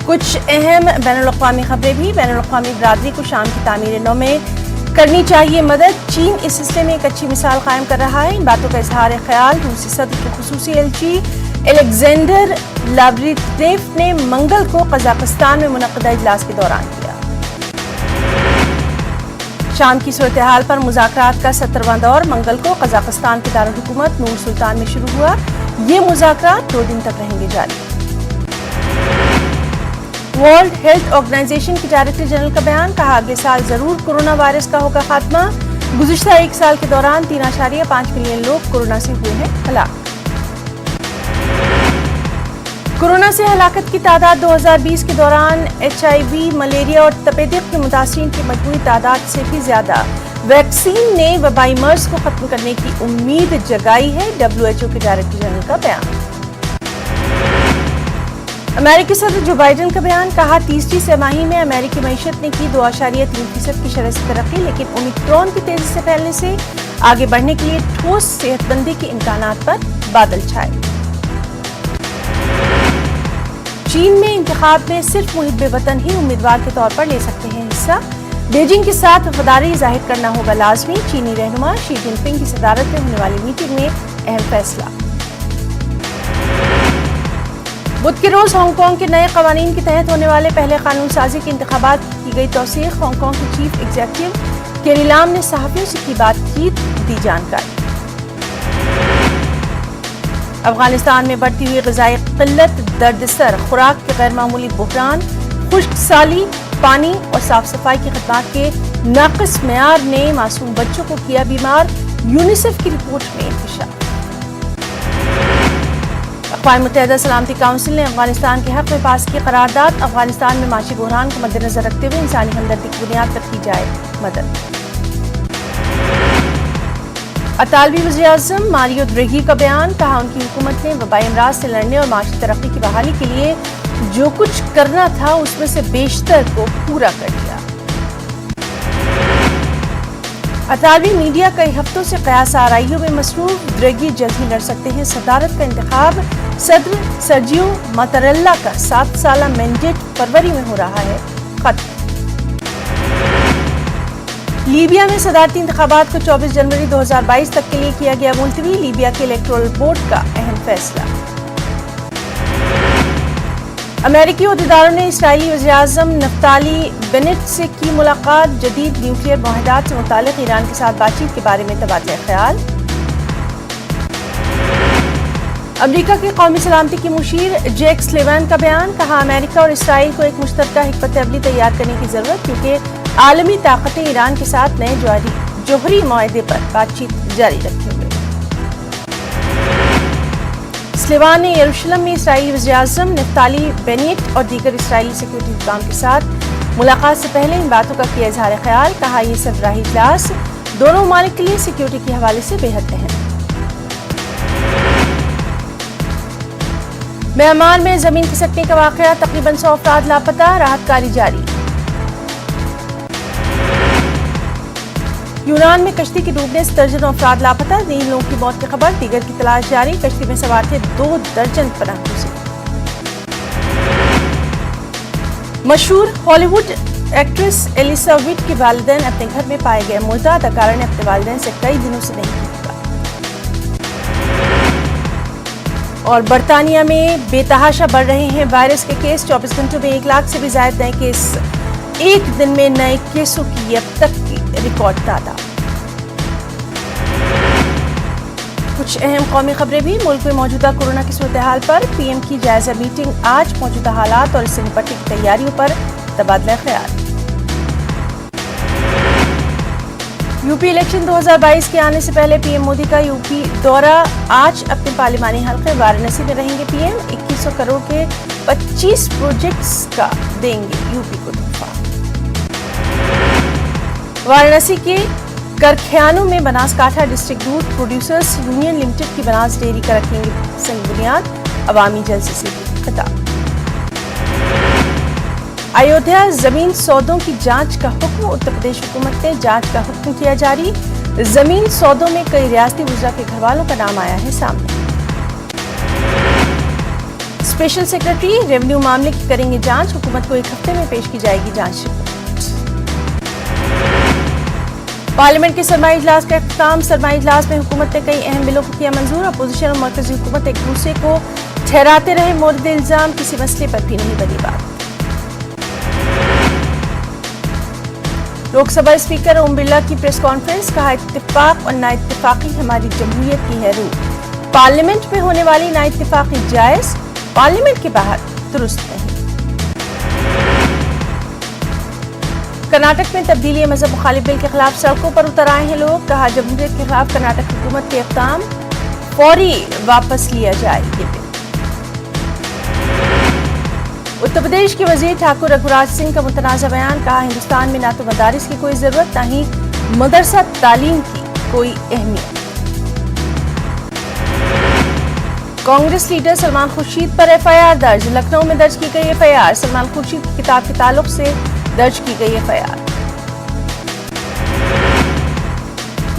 کچھ اہم بین الاقوامی خبریں بھی۔ بین الاقوامی برادری کو شام کی تعمیر نو میں کرنی چاہیے مدد۔ چین اس سلسلے میں ایک اچھی مثال قائم کر رہا ہے۔ ان باتوں کا اظہار خیال روسی صدر کے خصوصی ایلچی الیگزینڈر لاوریٹیف نے منگل کو قزاقستان میں منعقدہ اجلاس کے دوران کیا۔ شام کی صورتحال پر مذاکرات کا 70واں دور منگل کو قزاقستان کے دارالحکومت نور سلطان میں شروع ہوا۔ یہ مذاکرات 2 دن تک رہیں گے جاری۔ ورلڈ ہیلتھ آرگنائزیشن کے ڈائریکٹر جنرل کا بیان، کہا اگلے سال ضرور کورونا وائرس کا ہوگا خاتمہ۔ گزشتہ 1 سال کے دوران 3.5 ملین لوگ کورونا سے ہوئے ہیں ہلاک۔ کورونا سے ہلاکت کی تعداد 2020 کے دوران HIV، ملیریا اور تپیدق کے متاثرین کی مجموعی تعداد سے بھی زیادہ۔ ویکسین نے وبائی مرض کو ختم کرنے کی امید جگائی ہے، WHO کے ڈائریکٹر جنرل کا بیان۔ امریکی صدر جو بائیڈن کا بیان، کہا تیسری سہ ماہی میں امریکی معیشت نے کی 2.3% کی شرح سے ترقی، لیکن اومیکرون کی تیزی سے پھیلنے سے آگے بڑھنے کے لیے ٹھوس صحت بندی کے امکانات پر بادل چھائے۔ چین میں انتخاب میں صرف محب وطن ہی امیدوار کے طور پر لے سکتے ہیں حصہ۔ بیجنگ کے ساتھ وفاداری ظاہر کرنا ہوگا لازمی۔ چینی رہنما شی جن پنگ کی صدارت میں ہونے والی میٹنگ میں اہم فیصلہ۔ بدھ کے روز ہانگ کانگ کے نئے قوانین کے تحت ہونے والے پہلے قانون سازی کے انتخابات کی گئی توثیق۔ ہانگ کانگ کے چیف ایگزیکٹو کیری لام نے صحافیوں سے کی بات چیت دی جانکاری۔ افغانستان میں بڑھتی ہوئی غذائی قلت، دردسر خوراک کے غیر معمولی بحران، خشک سالی، پانی اور صاف صفائی کی خدمات کے ناقص معیار نے معصوم بچوں کو کیا بیمار۔ یونیسیف کی رپورٹ میں انکشاف۔ اقوام متحدہ سلامتی کونسل نے افغانستان کے حق میں پاس کی قرارداد۔ افغانستان میں معاشی بحران کو مد نظر رکھتے ہوئے انسانی ہمدردی کی بنیاد پر کی جائے مدد۔ اطالوی وزیر اعظم ماریو دریگھی کا بیان، کہا ان کی حکومت نے وبائی امراض سے لڑنے اور معاشی ترقی کی بحالی کے لیے جو کچھ کرنا تھا اس میں سے بیشتر کو پورا کر لیا۔ اطالوی میڈیا کئی ہفتوں سے قیاس آرائیوں میں مصروف، دریگھی جلد ہی لڑ سکتے ہیں صدارت کا انتخاب۔ صدر سرجیو ماتارella کا 7 سالہ مینڈیٹ فروری میں ہو رہا ہے ختم۔ لیبیا میں صدارتی انتخابات کو 24 جنوری 2022 تک کے لیے کیا گیا ملتوی۔ لیبیا کے الیکٹورل بورڈ کا اہم فیصلہ۔ امریکی عہدیداروں نے اسرائیلی وزیر اعظم نفتالی بینٹ سے کی ملاقات۔ جدید نیوکلیئر معاہدات سے متعلق ایران کے ساتھ بات چیت کے بارے میں تبادلہ خیال۔ امریکہ کی قومی سلامتی کی مشیر جیک سلیوان کا بیان، کہا امریکہ اور اسرائیل کو ایک مشترکہ حکمت عملی تیار کرنے کی ضرورت، کیونکہ عالمی طاقتیں ایران کے ساتھ نئے جوہری معاہدے پر بات چیت جاری رکھے ہوئے۔ سلیوان نے یروشلم میں اسرائیلی وزیر اعظم نفتالی بینٹ اور دیگر اسرائیلی سیکورٹی حکام کے ساتھ ملاقات سے پہلے ان باتوں کا کیا اظہار خیال، کہا یہ سربراہی اجلاس دونوں ممالک کے لیے سیکورٹی کے حوالے سے بے حد اہم۔ میانمار میں زمین کھسکنے کا واقعہ، تقریباً 100 افراد لاپتہ، راحت کاری جاری۔ یونان میں کشتی کے ڈوبنے سے درجنوں افراد لاپتہ، 3 لوگوں کی موت کی خبر، دیگر کی تلاش جاری۔ کشتی میں سوار تھے 2 درجن پناہ گزین۔ مشہور ہالی ووڈ ایکٹریس ایلیسا وٹ کے والدین اپنے گھر میں پائے گئے مردہ، اداکارہ نے اپنے والدین سے کئی دنوں سے نہیں کی بات۔ اور برطانیہ میں بے تحاشا بڑھ رہے ہیں وائرس کے کیس، 24 گھنٹوں میں 1 لاکھ سے بھی زائد نئے کیس، ایک دن میں نئے کیسوں کی اب تک کی ریکارڈ تعداد۔ کچھ اہم قومی خبریں بھی۔ ملک میں موجودہ کورونا کی صورتحال پر پی ایم کی جائزہ میٹنگ آج، موجودہ حالات اور اس سے نپٹنے کی تیاریوں پر تبادلہ خیال۔ یو پی الیکشن 2022 کے آنے سے پہلے پی ایم مودی کا یو پی دورہ، آج اپنے پارلیمانی حلقے وارانسی میں رہیں گے پی ایم۔ 2100 کروڑ کے 25 پروجیکٹس کا دیں گے یو پی کو تحفہ۔ وارانسی کے کرکھیانوں میں بناس کاٹھا ڈسٹرکٹ دودھ پروڈیوسرز یونین لمیٹڈ کی بناس ڈیری کا رکھیں گے سنگ بنیاد، عوامی جلسے سے بھی خطاب۔ ایودھیا زمین سودوں کی جانچ کا حکم، اتر پردیش حکومت نے جانچ کا حکم کیا جاری۔ زمین سودوں میں کئی ریاستی وزراء کے گھر والوں کا نام آیا ہے سامنے۔ स्पेशल सेक्रेटरी रेवेन्यू मामले की करेंगे जांच, हुकूमत को एक हफ्ते में पेश की जाएगी जांच रिपोर्ट। पार्लियामेंट के सरमाई इजलास का इख्तिताम। सरमाई इजलास में हुकूमत ने कई अहम बिलों को किया मंजूर। अपोजिशन और मरकजी हुकूमत एक दूसरे को ठहराते रहे मोर्द इल्जाम, किसी मसले पर भी नहीं बनी बात। लोकसभा स्पीकर ओम बिरला की प्रेस कॉन्फ्रेंस, कहा इत्तेफाक और ना इत्तेफाकी हमारी जमहूरियत की है रूह। पार्लियामेंट में होने वाली ना इत्तेफाकी जायज, पार्लियामेंट के बाहर दुरुस्त नहीं। कर्नाटक में तब्दीली मजहब मुखालिफ बिल के खिलाफ सड़कों पर उतर आए हैं लोग। कहा जमहूरियत के खिलाफ कर्नाटक हुकूमत के इक़दाम फौरी वापस लिया जाए ये बिल। उत्तर प्रदेश के वजीर ठाकुर रघुराज सिंह का मुतनाज़ा बयान, कहा हिंदुस्तान में ना तो मदारिस की कोई जरूरत, ना ही मदरसा तालीम की कोई अहमियत। कांग्रेस लीडर सलमान खुर्शीद पर एफआईआर दर्ज। लखनऊ में दर्ज की गई एफआईआर। सलमान खुर्शीद की किताब के ताल्लुक से दर्ज की गई एफआईआर।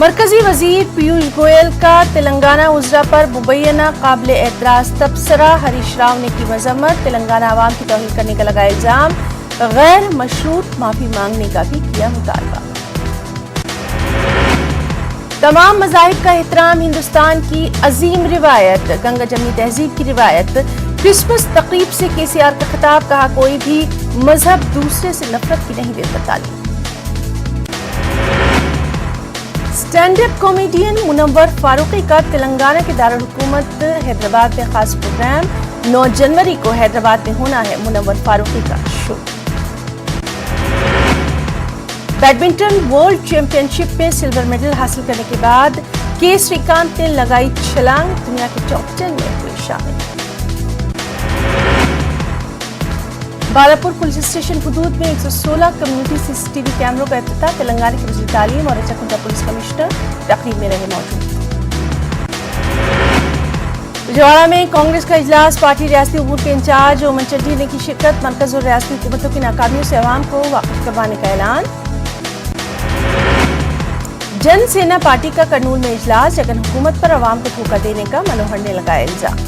मरकजी वजीर पीयूष गोयल का तेलंगाना उजरा पर मुबैना काबिल एतराज तबसरा। हरीश राव ने की मजम्मत। तेलंगाना आवाम की तौहीन करने का लगाया इल्जाम। गैर मशरूत माफी मांगने का भी किया मुतालबा। तमाम मज़ाहिब का एहतराम हिंदुस्तान की अजीम रिवायत। गंगा जमनी तहजीब की रिवायत। क्रिसमस तकरीब से केसीआर का खिताब, कहा कोई भी मजहब दूसरे से नफरत की नहीं देता तालीम। Stand up comedian Munawar Faruqui का तेलंगाना के दारुल हुकूमत हैदराबाद में खास प्रोग्राम। 9 जनवरी को हैदराबाद में होना है मुनव्वर फारूकी का शो। बैडमिंटन वर्ल्ड चैंपियनशिप में सिल्वर मेडल हासिल करने के बाद के श्रीकांत ने लगाई छलांग, दुनिया के टॉप 10 में हुए शामिल। बालापुर पुलिस स्टेशन हुदूद में 116 कम्युनिटी सीसीटीवी कैमरों का इफ्तिताह। तेलंगाना के वज़ीर तालीम और चकुंदा पुलिस कमिश्नर तकरीब में रहे मौजूद। विजयवाड़ा में कांग्रेस का इजलास। पार्टी रियासती उमूर के इंचार्ज ओमन चड्ढी ने की शिरकत। मरकज और रियासती हुकूमतों की नाकामियों से अवाम को वाकिफ करवाने का ऐलान। जन सेना पार्टी का करनूल में इजलास। जगन हुकूमत पर अवाम को धोखा देने का मनोहर ने लगाया इल्जाम।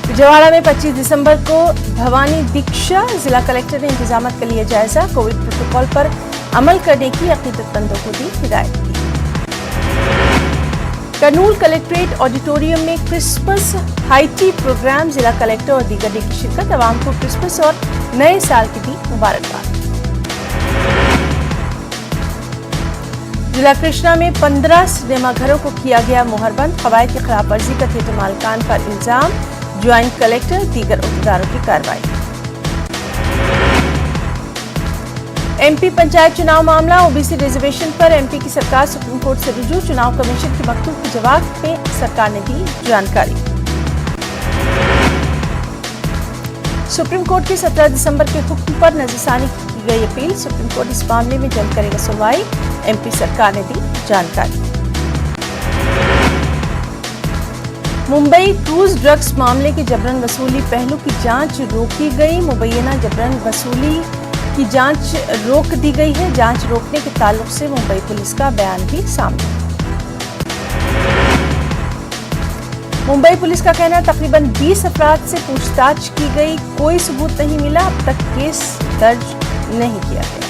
विजयवाड़ा में 25 दिसंबर को भवानी दीक्षा। जिला कलेक्टर ने इंतजामात का लिया जायजा। कोविड प्रोटोकॉल पर अमल करने की अकीदतमंदों को दी हिदायत की। करनूल कलेक्ट्रेट ऑडिटोरियम में क्रिसमस हाईटी प्रोग्राम। जिला कलेक्टर और दीगर ने की शिरकत। अवाम को क्रिसमस और नए साल की दी मुबारकबाद। जिला कृष्णा में 15 सिनेमा घरों को किया गया मुहरबंद। कवायद की खिलाफ वर्जी का थिएटर मालिकान पर इल्जाम। ज्वाइंट कलेक्टर दीगर उहदेदारों की कार्रवाई। एमपी पंचायत चुनाव मामला। ओबीसी रिजर्वेशन पर एमपी की सरकार सुप्रीम कोर्ट से रुजू। चुनाव कमीशन के मकतूब के जवाब में सरकार ने दी जानकारी। सुप्रीम कोर्ट के 17 दिसंबर के हुक्म पर नजरसानी की गई अपील। सुप्रीम कोर्ट इस मामले में जल्द करेगा सुनवाई। एमपी सरकार ने दी जानकारी। मुंबई क्रूज ड्रग्स मामले की जबरन वसूली पहलू की जांच रोकी गई। मुबैना जबरन वसूली की जांच रोक दी गई है। जांच रोकने के ताल्लुक से मुंबई पुलिस का बयान भी सामने। मुंबई पुलिस का कहना, तकरीबन 20 अफराद से पूछताछ की गई, कोई सबूत नहीं मिला, अब तक केस दर्ज नहीं किया गया।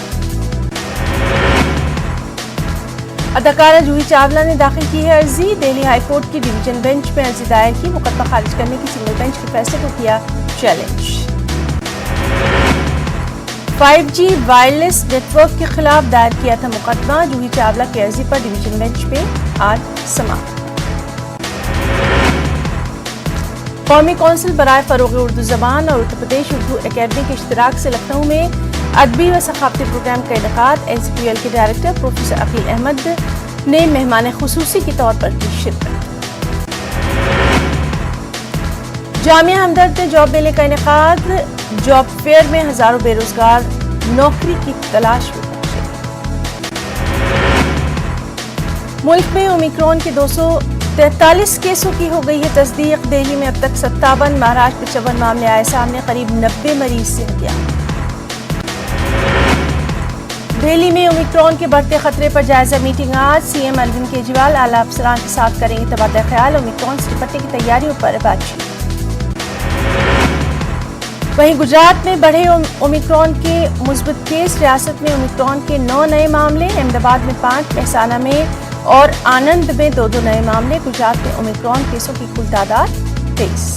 अदाकारा जूही चावला ने दाखिल की है अर्जी। दिल्ली हाईकोर्ट की डिवीजन बेंच में अर्जी दायर की। मुकदमा खारिज करने की सिंगल बेंच के फैसले को किया चैलेंज। 5G वायरलेस नेटवर्क के खिलाफ दायर किया था मुकदमा। जूही चावला की अर्जी पर डिवीजन बेंच में आज समाअत। कौमी कौंसिल बराए फरोग उर्दू जबान और उत्तर प्रदेश उर्दू एकेडमी के इश्तिराक से लखनऊ में अदबी व सकाफती प्रोग्राम का इनेकाद। एनसीपीएल के डायरेक्टर प्रोफेसर अकील अहमद ने मेहमान खुसूसी के तौर पर की शिरकत। जामिया हमदर्द में जॉब मेले का इनेकाद। जॉब फेयर में हजारों बेरोजगार नौकरी की तलाश में पहुंचे। मुल्क में ओमिक्रॉन के 243 केसों की हो गई है तस्दीक। दिल्ली में अब तक 57, महाराष्ट्र में 54 मामले आए सामने। करीब 90 मरीज सेहत याब। दिल्ली में ओमिक्रॉन के बढ़ते खतरे पर जायजा मीटिंग आज। सीएम अरविंद केजरीवाल आला अफसरान के साथ करेंगे तबादला ख्याल। ओमिक्रॉन से निपटने की तैयारियों पर बातचीत। वहीं गुजरात में बढ़े ओमिक्रॉन के मुस्बत केस, रियासत में ओमिक्रॉन के 9 नए मामले, अहमदाबाद में 5, मेहसाना में और आनंद में 2 नए मामले। गुजरात में ओमिक्रॉन केसों की कुल तादाद 23।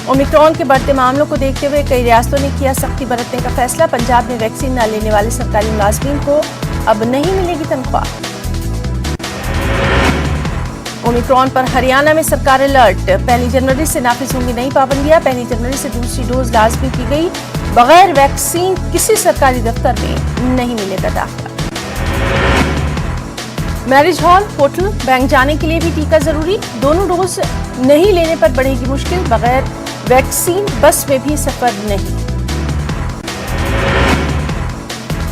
ओमिक्रॉन के बढ़ते मामलों को देखते हुए कई रियासतों ने किया सख्ती बरतने का फैसला। पंजाब में वैक्सीन न लेने वाले सरकारी मुलाजमीन को अब नहीं मिलेगी तनख्वाह। ओमिक्रॉन पर हरियाणा में सरकार अलर्ट, 1 जनवरी से नाफिज होंगी नई पाबंदियां। 1 जनवरी से दूसरी डोज लाजमी की गई, बगैर वैक्सीन किसी सरकारी दफ्तर में नहीं मिलेगा दाखिला। मैरिज हॉल, होटल, बैंक जाने के लिए भी टीका जरूरी, दोनों डोज नहीं लेने पर बढ़ेगी मुश्किल। बगैर वैक्सीन बस में भी सफर नहीं।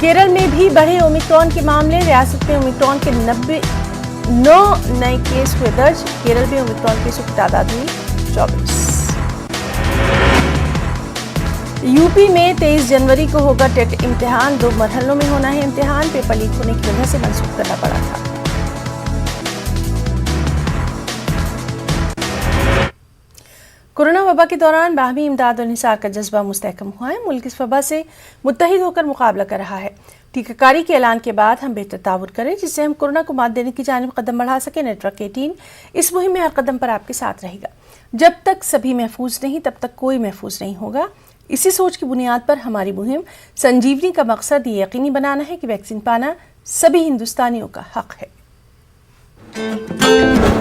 केरल में भी बढ़े ओमिक्रॉन के मामले, रियासत में ओमिक्रॉन के 9 नए केस हुए दर्ज। केरल में ओमिक्रॉन केसों की तादाद हुई 24। यूपी में 23 जनवरी को होगा टेट इम्तिहान, 2 मरहलों में होना है इम्तिहान। पेपर लीक होने की वजह से मंसूख करना पड़ा था। कोरोना वबा के दौरान बाहमी इमदाद और निसार का जज्बा मुस्तहकम हुआ है। मुल्क इस वबा से मुत्तहिद होकर मुकाबला कर रहा है। टीकाकारी के ऐलान के बाद हम बेहतर ताउन करें जिससे हम कोरोना को मात देने की जानिब कदम बढ़ा सकें। नेटवर्क 18 इस मुहिम में हर कदम पर आपके साथ रहेगा। जब तक सभी महफूज नहीं तब तक कोई महफूज नहीं होगा। इसी सोच की बुनियाद पर हमारी मुहिम संजीवनी का मकसद ये यकीनी बनाना है कि वैक्सीन पाना सभी हिंदुस्तानियों का हक है।